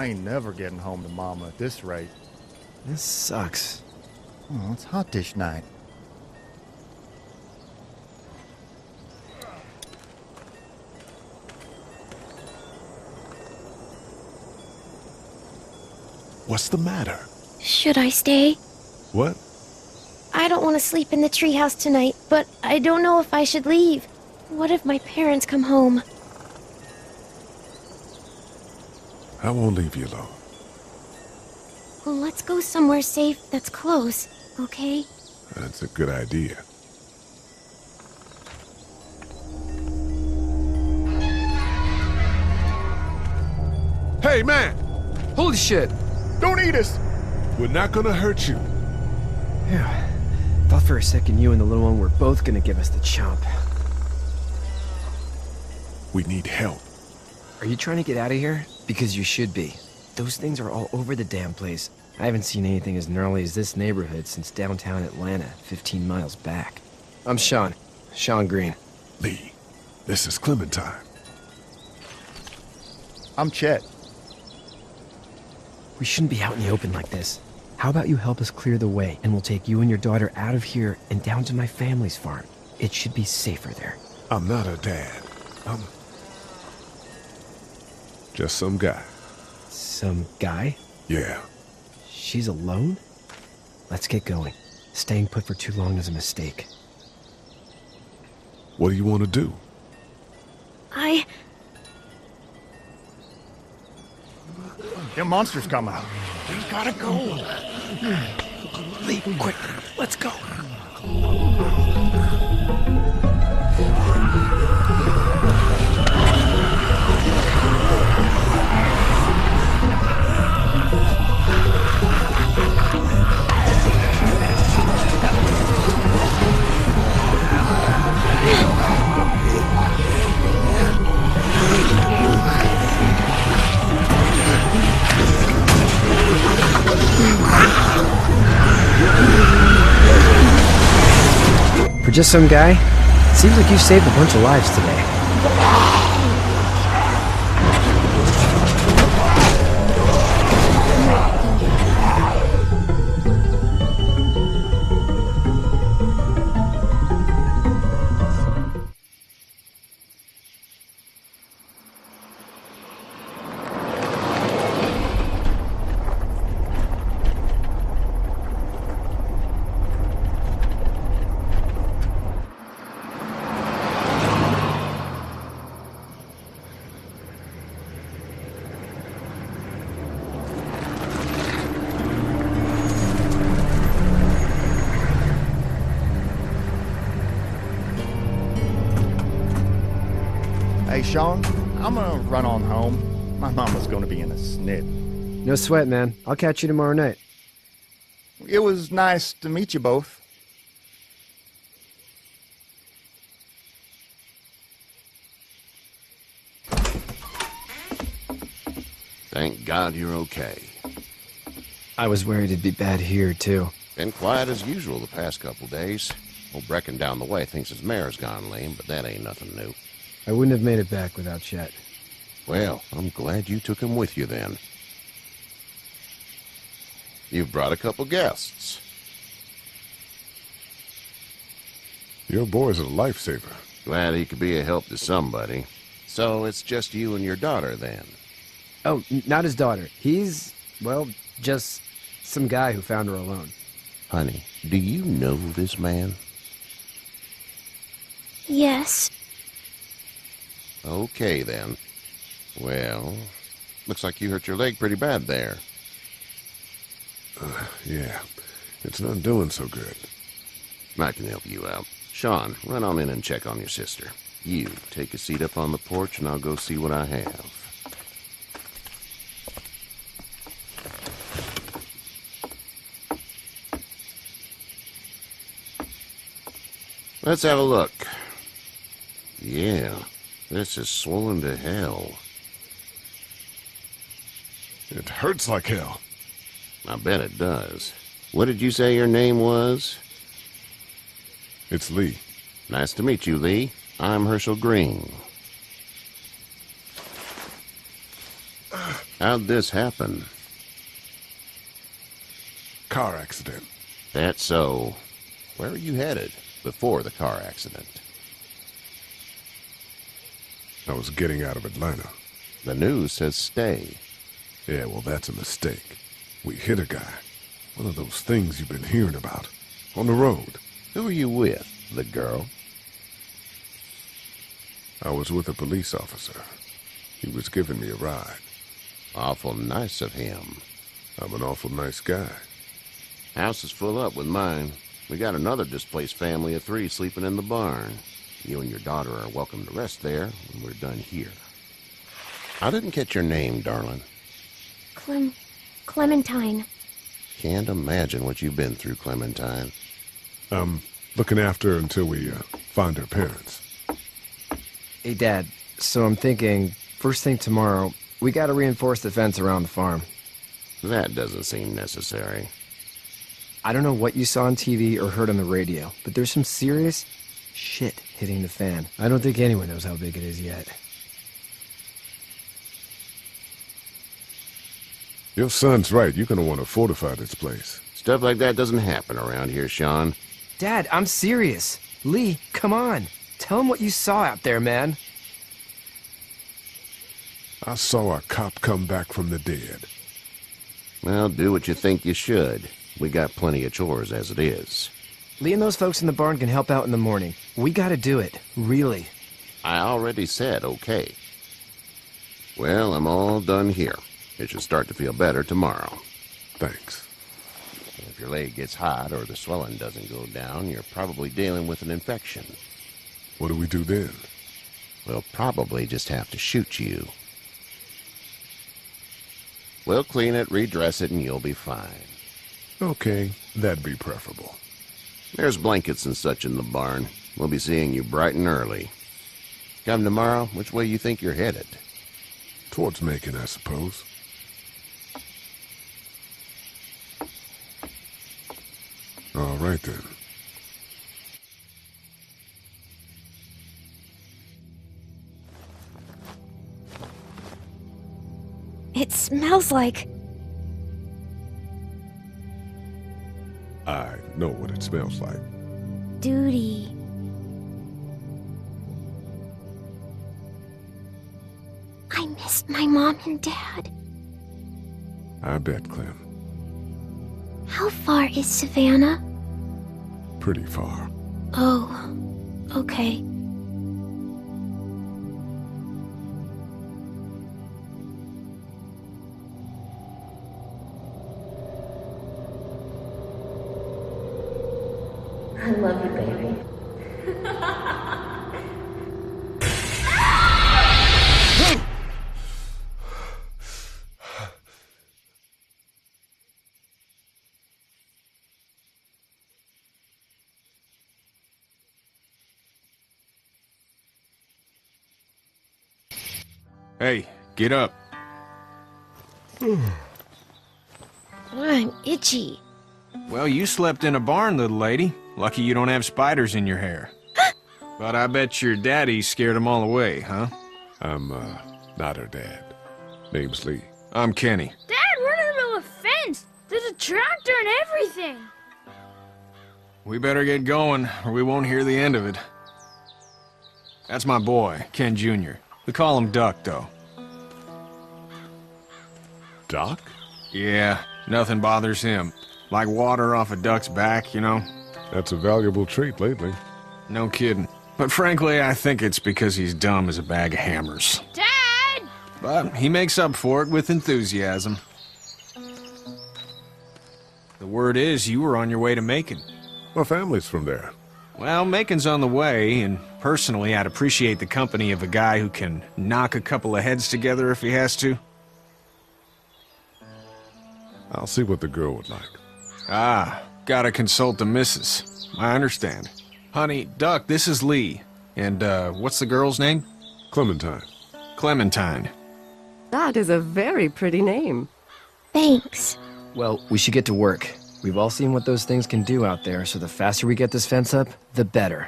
I ain't never getting home to Mama at this rate. This sucks. Oh, it's hot dish night. What's the matter? Should I stay? What? I don't want to sleep in the treehouse tonight, but I don't know if I should leave. What if my parents come home? I won't leave you alone. Well, let's go somewhere safe that's close, okay? That's a good idea. Hey, man! Holy shit! Don't eat us! We're not gonna hurt you. Yeah. Thought for a second you and the little one were both gonna give us the chomp. We need help. Are you trying to get out of here? Because you should be. Those things are all over the damn place. I haven't seen anything as gnarly as this neighborhood since downtown Atlanta, 15 miles back. I'm Sean. Sean Green. Lee, this is Clementine. I'm Chet. We shouldn't be out in the open like this. How about you help us clear the way, and we'll take you and your daughter out of here and down to my family's farm. It should be safer there. I'm not her dad. I'm just some guy. Some guy? Yeah. She's alone? Let's get going. Staying put for too long is a mistake. What do you want to do? Them monsters come out. We gotta go. Lee, quick, let's go. For just some guy, seems like you saved a bunch of lives today. Hey, Sean, I'm gonna run on home. My mama's gonna be in a snit. No sweat, man. I'll catch you tomorrow night. It was nice to meet you both. Thank God you're okay. I was worried it'd be bad here, too. Been quiet as usual the past couple days. Old Brecken down the way thinks his mare's gone lame, but that ain't nothing new. I wouldn't have made it back without Chet. Well, I'm glad you took him with you then. You've brought a couple guests. Your boy's a lifesaver. Glad he could be a help to somebody. So it's just you and your daughter then? Oh, not his daughter. He's, well, just some guy who found her alone. Honey, do you know this man? Yes. Okay, then. Well, looks like you hurt your leg pretty bad there. Yeah, it's not doing so good. I can help you out. Sean, run on in and check on your sister. You, take a seat up on the porch and I'll go see what I have. Let's have a look. Yeah, this is swollen to hell. It hurts like hell. I bet it does. What did you say your name was? It's Lee. Nice to meet you, Lee. I'm Herschel Green. How'd this happen? Car accident. That's so. Where were you headed before the car accident? I was getting out of Atlanta. The news says stay. Yeah, well, that's a mistake. We hit a guy. One of those things you've been hearing about. On the road. Who are you with? The girl? I was with a police officer. He was giving me a ride. Awful nice of him. I'm an awful nice guy. House is full up with mine. We got another displaced family of 3 sleeping in the barn. You and your daughter are welcome to rest there when we're done here. I didn't catch your name, darling. Clementine. Can't imagine what you've been through, Clementine. I'm looking after her until we find her parents. Hey, Dad, so I'm thinking, first thing tomorrow, we gotta reinforce the fence around the farm. That doesn't seem necessary. I don't know what you saw on TV or heard on the radio, but there's some serious shit hitting the fan. I don't think anyone knows how big it is yet. Your son's right. You're gonna want to fortify this place. Stuff like that doesn't happen around here, Sean. Dad, I'm serious. Lee, come on. Tell him what you saw out there, man. I saw a cop come back from the dead. Well, do what you think you should. We got plenty of chores as it is. Lee and those folks in the barn can help out in the morning. We gotta do it. Really. I already said okay. Well, I'm all done here. It should start to feel better tomorrow. Thanks. If your leg gets hot or the swelling doesn't go down, you're probably dealing with an infection. What do we do then? We'll probably just have to shoot you. We'll clean it, redress it, and you'll be fine. Okay, that'd be preferable. There's blankets and such in the barn. We'll be seeing you bright and early. Come tomorrow, which way you think you're headed? Towards Macon, I suppose. All right, then. It smells like... I know what it smells like. duty. I missed my mom and dad. I bet, Clem. How far is Savannah? Pretty far. Oh, okay. I love you, baby. Hey, get up. I'm itchy. Well, you slept in a barn, little lady. Lucky you don't have spiders in your hair. But I bet your daddy scared them all away, huh? I'm, not her dad. Name's Lee. I'm Kenny. Dad, we're in the middle of a fence. There's a tractor and everything. We better get going, or we won't hear the end of it. That's my boy, Ken Jr. We call him Duck, though. Doc? Yeah, nothing bothers him. Like water off a duck's back, you know? That's a valuable trait lately. No kidding. But frankly, I think it's because he's dumb as a bag of hammers. Dad! But he makes up for it with enthusiasm. The word is you were on your way to Macon. My family's from there. Well, Macon's on the way, and personally, I'd appreciate the company of a guy who can knock a couple of heads together if he has to. I'll see what the girl would like. Ah, gotta consult the missus. I understand. Honey, Duck, this is Lee. And, what's the girl's name? Clementine. Clementine. That is a very pretty name. Thanks. Well, we should get to work. We've all seen what those things can do out there, so the faster we get this fence up, the better.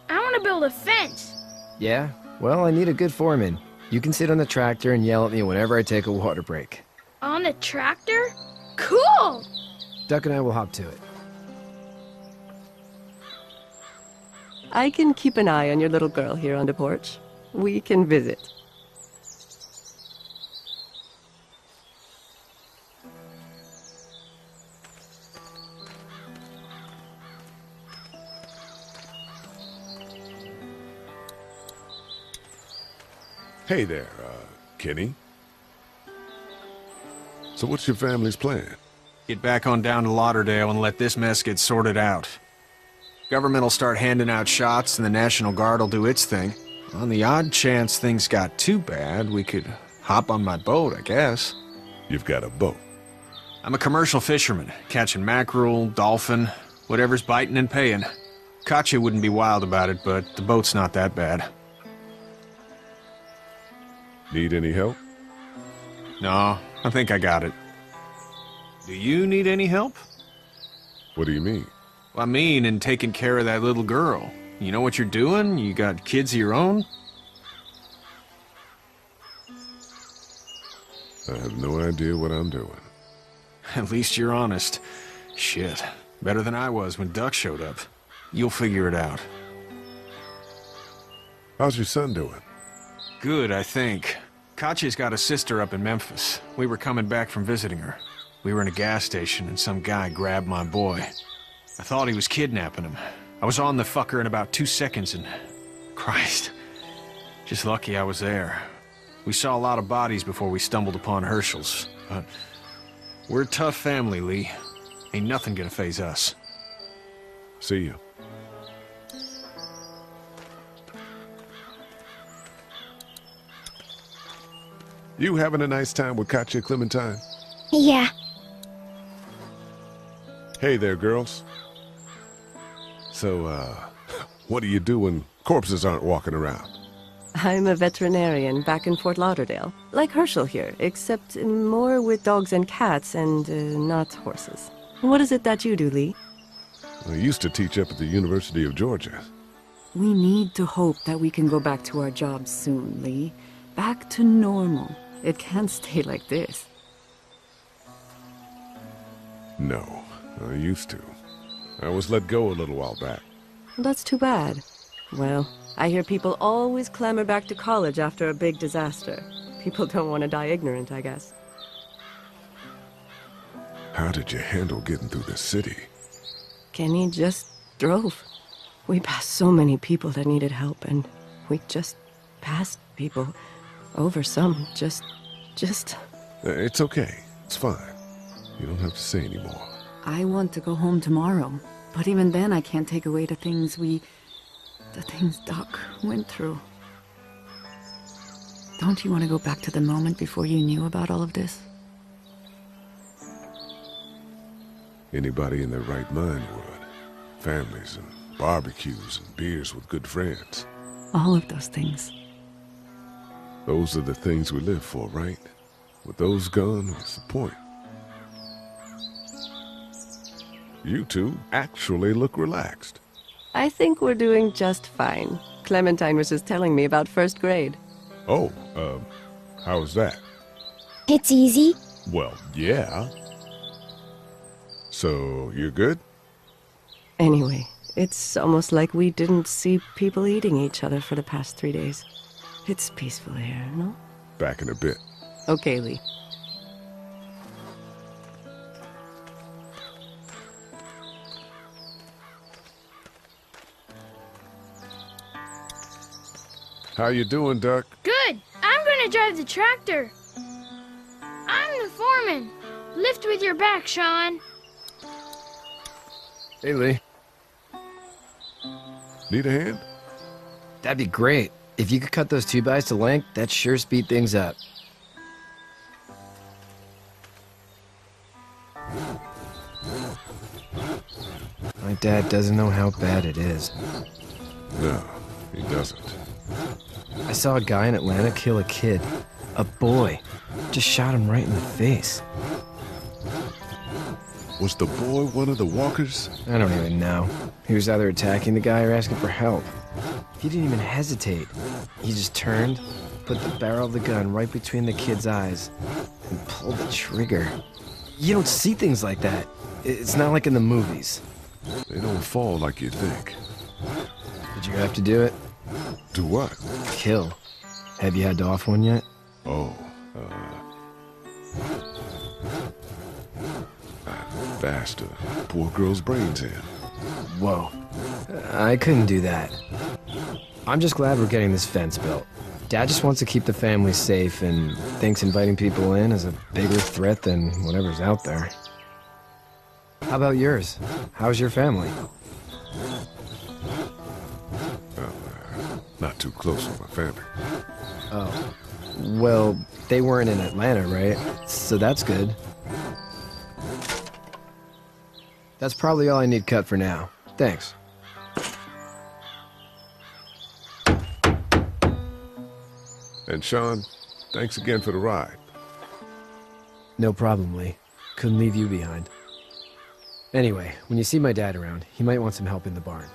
I want to build a fence. Yeah? Well, I need a good foreman. You can sit on the tractor and yell at me whenever I take a water break. On the tractor? Cool! Duck and I will hop to it. I can keep an eye on your little girl here on the porch. We can visit. Hey there, Kenny. So what's your family's plan? Get back on down to Lauderdale and let this mess get sorted out. Government will start handing out shots and the National Guard will do its thing. On the odd chance things got too bad, we could hop on my boat, I guess. You've got a boat. I'm a commercial fisherman, catching mackerel, dolphin, whatever's biting and paying. Katya wouldn't be wild about it, but the boat's not that bad. Need any help? No, I think I got it. Do you need any help? What do you mean? I mean, in taking care of that little girl. You know what you're doing? You got kids of your own? I have no idea what I'm doing. At least you're honest. Shit. Better than I was when Duck showed up. You'll figure it out. How's your son doing? Good, I think. Katya's got a sister up in Memphis. We were coming back from visiting her. We were in a gas station and some guy grabbed my boy. I thought he was kidnapping him. I was on the fucker in about 2 seconds and... Christ. Just lucky I was there. We saw a lot of bodies before we stumbled upon Herschel's. But we're a tough family, Lee. Ain't nothing gonna faze us. See you. You having a nice time with Katya, Clementine? Yeah. Hey there, girls. So, what do you do when corpses aren't walking around? I'm a veterinarian back in Fort Lauderdale. Like Herschel here, except more with dogs and cats and not horses. What is it that you do, Lee? I used to teach up at the University of Georgia. We need to hope that we can go back to our jobs soon, Lee. Back to normal. It can't stay like this. No, I used to. I was let go a little while back. That's too bad. Well, I hear people always clamor back to college after a big disaster. People don't want to die ignorant, I guess. How did you handle getting through the city? Kenny just drove. We passed so many people that needed help, and we just passed people. Over some, just... It's okay. It's fine. You don't have to say anymore. I want to go home tomorrow, but even then I can't take away the things Doc went through. Don't you want to go back to the moment before you knew about all of this? Anybody in their right mind would. Families and barbecues and beers with good friends. All of those things. Those are the things we live for, right? With those gone, what's the point? You two actually look relaxed. I think we're doing just fine. Clementine was just telling me about first grade. Oh, how was that? It's easy. Well, yeah. So, you're good? Anyway, it's almost like we didn't see people eating each other for the past 3 days. It's peaceful here, no? Back in a bit. Okay, Lee. How you doing, Duck? Good. I'm gonna drive the tractor. I'm the foreman. Lift with your back, Sean. Hey, Lee. Need a hand? That'd be great. If you could cut those 2x to length, that'd sure speed things up. My dad doesn't know how bad it is. No, he doesn't. I saw a guy in Atlanta kill a kid. A boy. Just shot him right in the face. Was the boy one of the walkers? I don't even know. He was either attacking the guy or asking for help. He didn't even hesitate. He just turned, put the barrel of the gun right between the kid's eyes, and pulled the trigger. You don't see things like that. It's not like in the movies. They don't fall like you think. Did you have to do it? Do what? Kill. Have you had to off one yet? Oh, I bashed a poor girl's brains in. Whoa. I couldn't do that. I'm just glad we're getting this fence built. Dad just wants to keep the family safe and thinks inviting people in is a bigger threat than whatever's out there. How about yours? How's your family? Not too close with my family. Oh. Well, they weren't in Atlanta, right? So that's good. That's probably all I need cut for now. Thanks. And Sean, thanks again for the ride. No problem, Lee. Couldn't leave you behind. Anyway, when you see my dad around, he might want some help in the barn.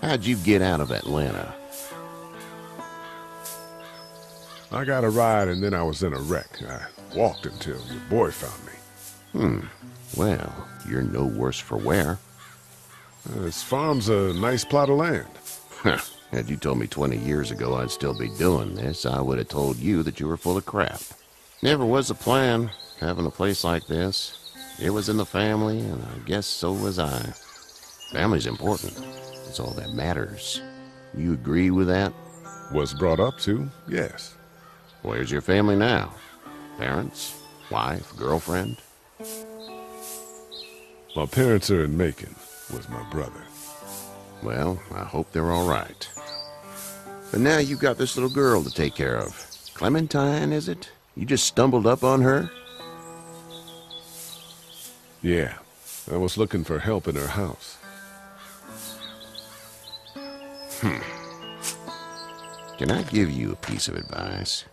How'd you get out of Atlanta? I got a ride and then I was in a wreck. I walked until your boy found me. Well, you're no worse for wear. This farm's a nice plot of land. Had you told me 20 years ago I'd still be doing this, I would have told you that you were full of crap. Never was a plan, having a place like this. It was in the family, and I guess so was I. Family's important. It's all that matters. You agree with that? Was brought up to, yes. Where's your family now? Parents? Wife? Girlfriend? My parents are in Macon, was my brother. Well, I hope they're all right. But now you've got this little girl to take care of. Clementine, is it? You just stumbled up on her? Yeah, I was looking for help in her house. Can I give you a piece of advice?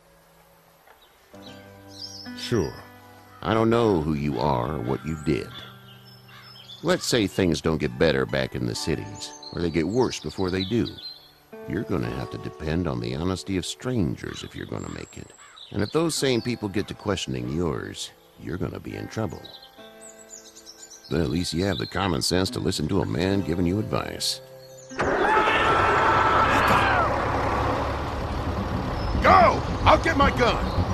Sure. I don't know who you are or what you did. Let's say things don't get better back in the cities, or they get worse before they do. You're gonna have to depend on the honesty of strangers if you're gonna make it. And if those same people get to questioning yours, you're gonna be in trouble. But at least you have the common sense to listen to a man giving you advice. Go! I'll get my gun!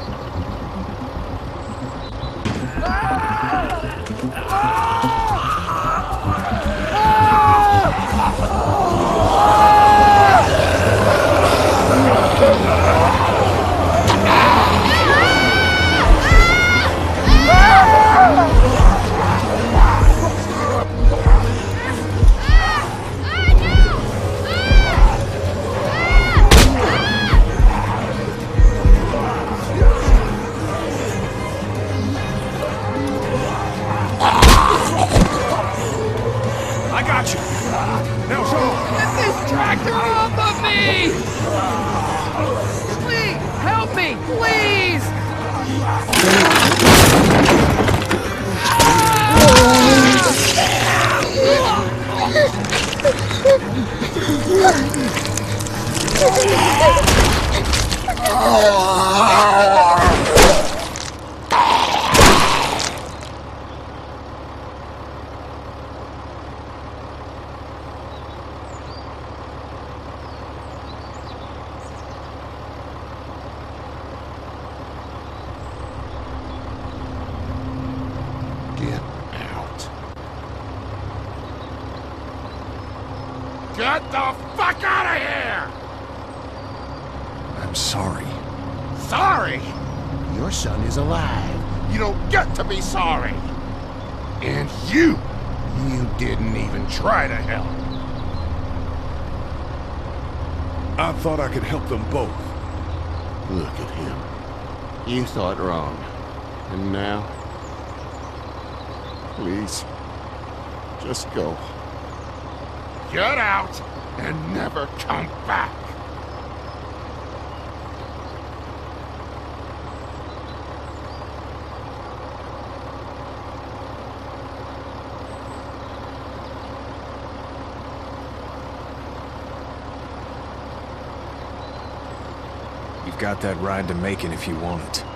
I got you. Now, Sean. Get this tractor off of me! Please, help me, please! Get out. Get the fuck out of here! I'm sorry. Sorry! Your son is alive. You don't get to be sorry! And you You didn't even try to help. I thought I could help them both. Look at him. You thought wrong. And now? Please. Just go. Get out and never come back. You've got that ride to Macon if you want it.